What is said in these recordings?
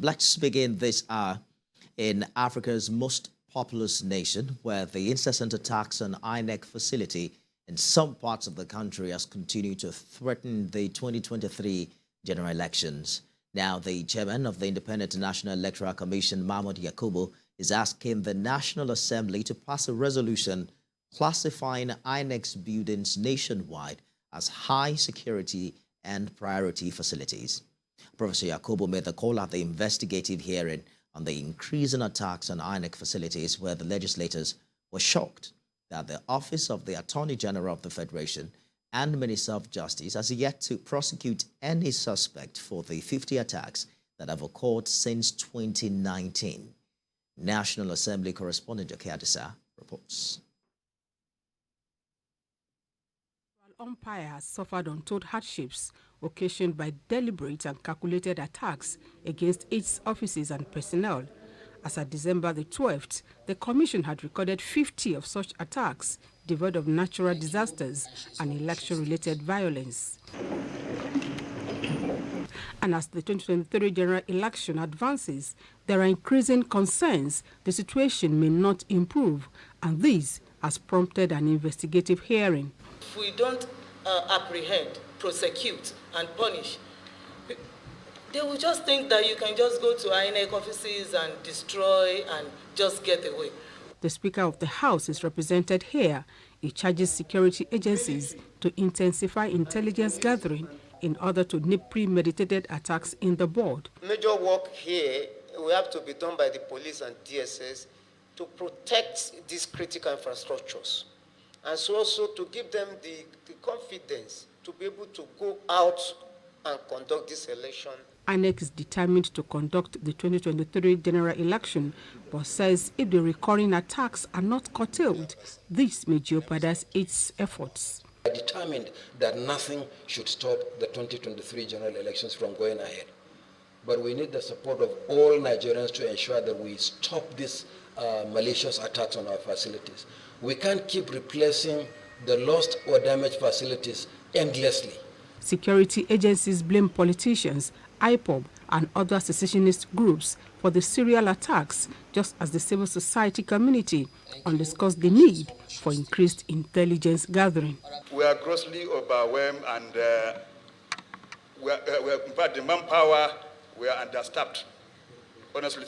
Let's begin this hour in Africa's most populous nation, where the incessant attacks on INEC facility in some parts of the country has continued to threaten the 2023 general elections. Now, the chairman of the Independent National Electoral Commission, Mahmood Yakubu, is asking the National Assembly to pass a resolution classifying INEC's buildings nationwide as high security and priority facilities. Professor Yakubu made the call at the investigative hearing on the increasing attacks on INEC facilities, where the legislators were shocked that the Office of the Attorney General of the Federation and Minister of Justice has yet to prosecute any suspect for the 50 attacks that have occurred since 2019. National Assembly correspondent Joke Adisa reports. Umpire has suffered untold hardships occasioned by deliberate and calculated attacks against its offices and personnel. As of December the 12th, the Commission had recorded 50 of such attacks, devoid of natural disasters and election-related violence. And as the 2023 general election advances, there are increasing concerns the situation may not improve, and this has prompted an investigative hearing. If we don't apprehend, prosecute, and punish, they will just think that you can just go to INEC offices and destroy and just get away. The Speaker of the House is represented here. He charges security agencies to intensify intelligence gathering in order to nip premeditated attacks in the board. Major work here will have to be done by the police and DSS to protect these critical infrastructures, and so also to give them the confidence to be able to go out and conduct this election. INEC is determined to conduct the 2023 general election, but says if the recurring attacks are not curtailed, this may jeopardize its efforts. We are determined that nothing should stop the 2023 general elections from going ahead. But we need the support of all Nigerians to ensure that we stop these malicious attacks on our facilities. We can't keep replacing the lost or damaged facilities endlessly. Security agencies blame politicians, IPOB, and other secessionist groups for the serial attacks, just as the civil society community underscores the need for increased intelligence gathering. We are grossly overwhelmed, and in fact, the manpower, we are understaffed. Honestly,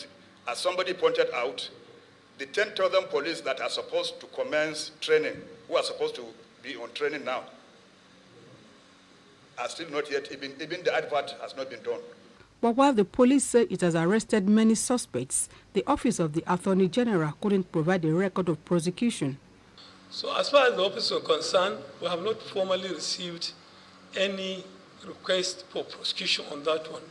as somebody pointed out, the 10,000 police that are supposed to commence training, who are supposed to be on training now, are still not yet, even the advert has not been done. But while the police said it has arrested many suspects, the Office of the Attorney General couldn't provide a record of prosecution. So as far as the office is concerned, we have not formally received any request for prosecution on that one.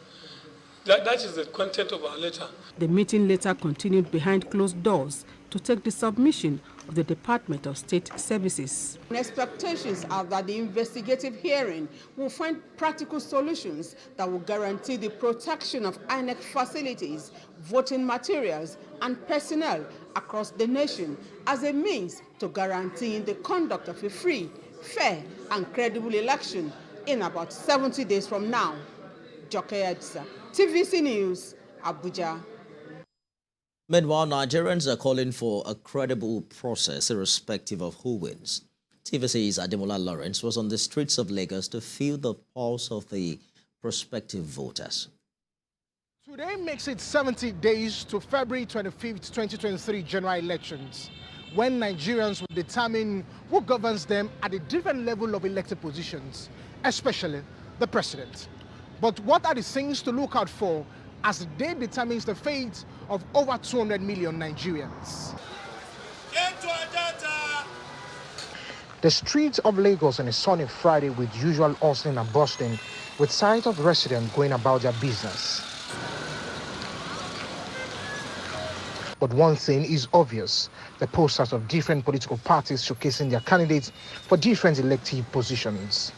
That is the content of our letter. The meeting later continued behind closed doors to take the submission of the Department of State Services. Expectations are that the investigative hearing will find practical solutions that will guarantee the protection of INEC facilities, voting materials, and personnel across the nation as a means to guaranteeing the conduct of a free, fair, and credible election in about 70 days from now. Joke Adisa, TVC News, Abuja. Meanwhile, Nigerians are calling for a credible process irrespective of who wins. TVC's Ademola Lawrence was on the streets of Lagos to feel the pulse of the prospective voters. Today makes it 70 days to February 25th, 2023 general elections, when Nigerians will determine who governs them at a different level of elected positions, especially the president. But what are the things to look out for as the day determines the fate of over 200 million Nigerians? The streets of Lagos on a sunny Friday with usual hustling and bustling, with sight of residents going about their business. But one thing is obvious: the posters of different political parties showcasing their candidates for different elective positions.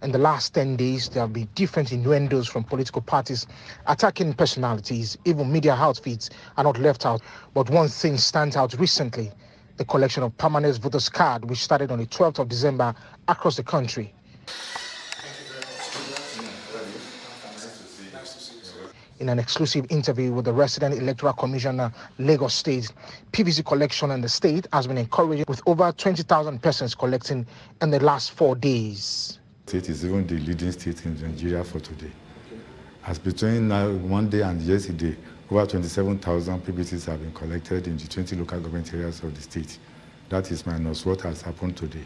In the last 10 days, there have been different innuendos from political parties attacking personalities. Even media outfits are not left out. But one thing stands out recently: the collection of permanent voters' cards, which started on the 12th of December across the country. In an exclusive interview with the resident Electoral Commissioner, Lagos State, PVC collection in the state has been encouraging, with over 20,000 persons collecting in the last 4 days. State is even the leading state in Nigeria for today. As between now, Monday and yesterday, over 27,000 PVCs have been collected in the 20 local government areas of the state. That is minus what has happened today.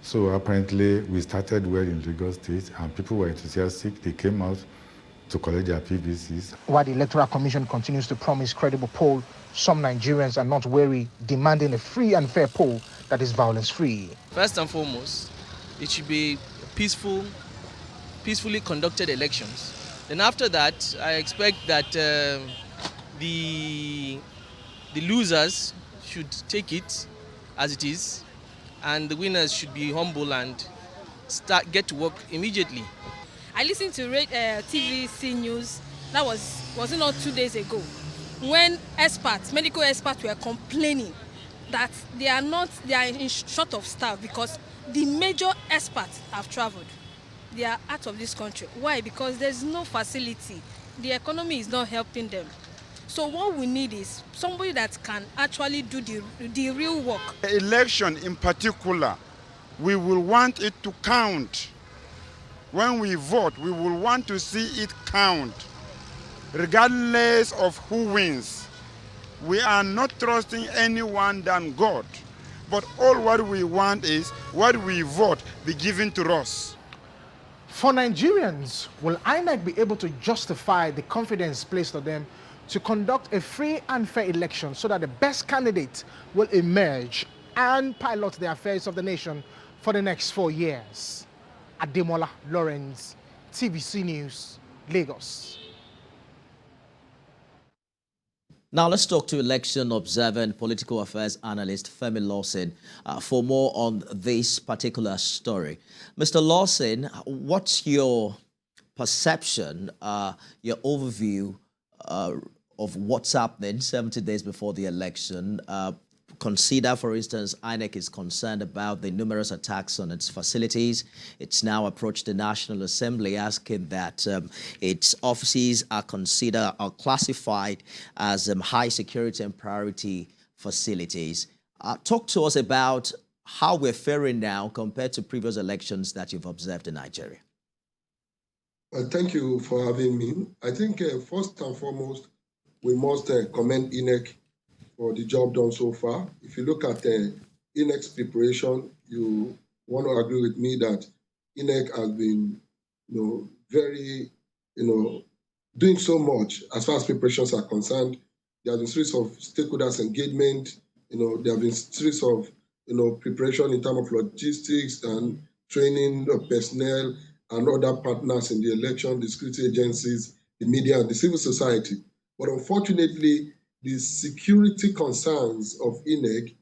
So apparently, we started well in Lagos State, and people were enthusiastic. They came out to collect their PVCs. While the Electoral Commission continues to promise credible poll, some Nigerians are not wary, demanding a free and fair poll that is violence-free. First and foremost, it should be peacefully conducted elections. Then after that, I expect that the losers should take it as it is, and the winners should be humble and get to work immediately. I listened to TVC news, that was it not 2 days ago, when medical experts were complaining that they are in short of staff because the major experts have traveled. They are out of this country. Why? Because there's no facility. The economy is not helping them. So what we need is somebody that can actually do the real work. The election in particular, we will want it to count. When we vote, we will want to see it count, regardless of who wins. We are not trusting anyone than God, but all what we want is what we vote be given to us. For Nigerians, will INEC be able to justify the confidence placed on them to conduct a free and fair election so that the best candidate will emerge and pilot the affairs of the nation for the next 4 years? Ademola Lawrence, TVC News, Lagos. Now let's talk to election observer and political affairs analyst Femi Lawson for more on this particular story. Mr. Lawson, what's your perception, your overview of what's happening 70 days before the election? Consider, for instance, INEC is concerned about the numerous attacks on its facilities. It's now approached the National Assembly asking that its offices are classified as high security and priority facilities. Talk to us about how we're faring now compared to previous elections that you've observed in Nigeria. Thank you for having me. I think first and foremost, we must commend INEC for the job done so far. If you look at INEC's preparation, you want to agree with me that INEC has been, very, doing so much as far as preparations are concerned. There have been series of stakeholders engagement. There have been series of, preparation in terms of logistics and training of personnel and other partners in the election, the security agencies, the media, and the civil society. But unfortunately, the security concerns of INEC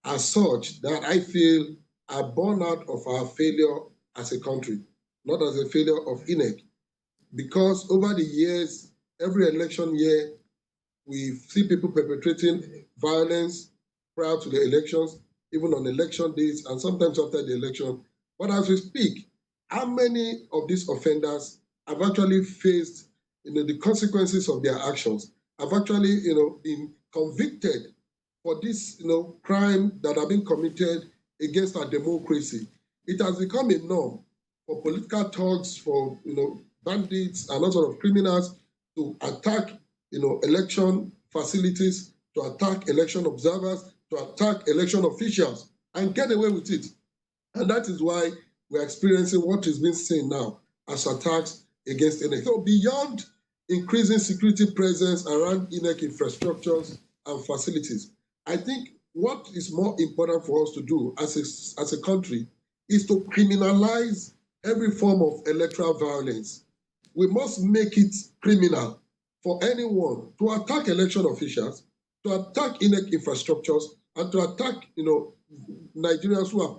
are such that I feel are born out of our failure as a country, not as a failure of INEC. Because over the years, every election year, we see people perpetrating violence prior to the elections, even on election days, and sometimes after the election. But as we speak, how many of these offenders have actually faced the consequences of their actions? Have actually, been convicted for this, crime that have been committed against our democracy. It has become a norm for political thugs, for, bandits and all sort of criminals to attack, election facilities, to attack election observers, to attack election officials and get away with it. And that is why we're experiencing what is being seen now as attacks against INEC. So beyond increasing security presence around INEC infrastructures and facilities, I think what is more important for us to do as a country is to criminalize every form of electoral violence. We must make it criminal for anyone to attack election officials, to attack INEC infrastructures, and to attack, Nigerians who are,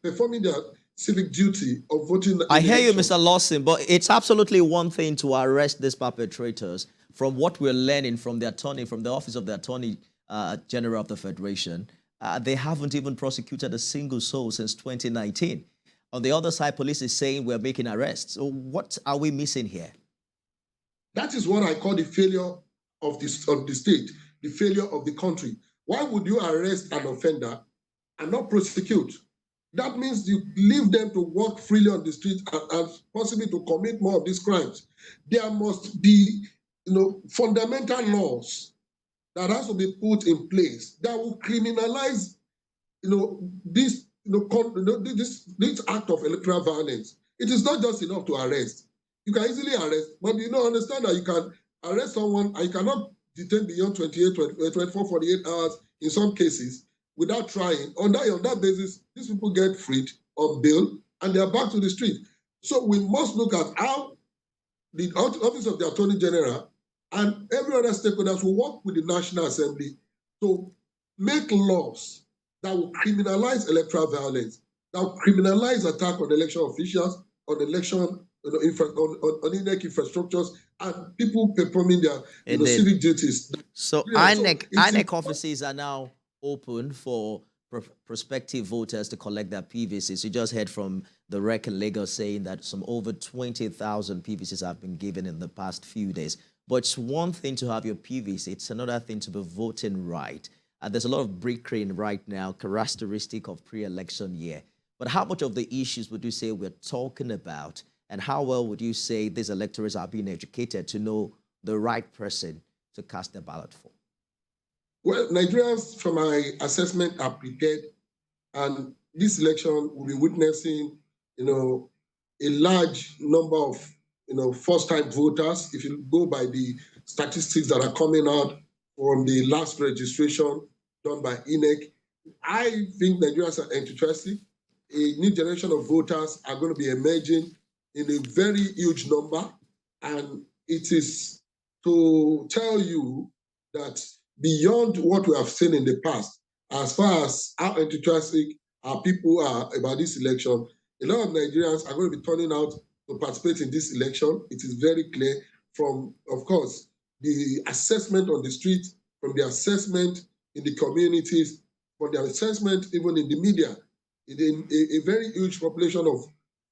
performing their civic duty of voting. I hear you, Mr. Lawson, but it's absolutely one thing to arrest these perpetrators. From what we're learning from the attorney, from the office of the Attorney General of the Federation, they haven't even prosecuted a single soul since 2019. On the other side, police is saying we're making arrests. So what are we missing here? That is what I call the failure of the state, the failure of the country. Why would you arrest an offender and not prosecute? That means you leave them to walk freely on the street and possibly to commit more of these crimes. There must be, fundamental laws that has to be put in place that will criminalize, this, this act of electoral violence. It is not just enough to arrest. You can easily arrest, but understand that you can arrest someone and you cannot detain beyond 24, 48 hours in some cases without trying. On that basis, these people get freed on bail and they are back to the street. So we must look at how the Office of the Attorney General and every other stakeholders will work with the National Assembly to make laws that will criminalize electoral violence, that will criminalize attack on election officials, on election, on INEC infrastructures, and people performing their civic duties. So INEC offices are now open for prospective voters to collect their PVCs. You just heard from the rec in Lagos saying that some over 20,000 PVCs have been given in the past few days. But it's one thing to have your PVC, it's another thing to be voting right. There's a lot of bricklaying right now, characteristic of pre-election year. But how much of the issues would you say we're talking about, and how well would you say these electors are being educated to know the right person to cast their ballot for? Well, Nigerians, from my assessment, are prepared, and this election will be witnessing, a large number of, first-time voters. If you go by the statistics that are coming out from the last registration done by INEC, I think Nigerians are enthusiastic. A new generation of voters are going to be emerging in a very huge number, and it is to tell you that beyond what we have seen in the past, as far as how enthusiastic our people are about this election, a lot of Nigerians are going to be turning out to participate in this election. It is very clear from, of course, the assessment on the street, from the assessment in the communities, from the assessment even in the media. A very huge population of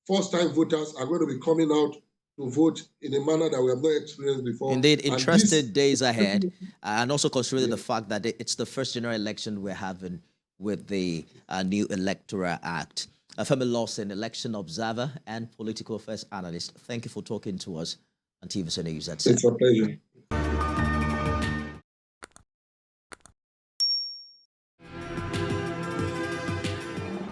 first-time voters are going to be coming out to vote in a manner that we have not experienced before. Indeed, interested days ahead, and also considering the fact that it's the first general election we're having with the new Electoral Act. Femi Lawson, election observer and political affairs analyst, thank you for talking to us on TVC News. It's a pleasure.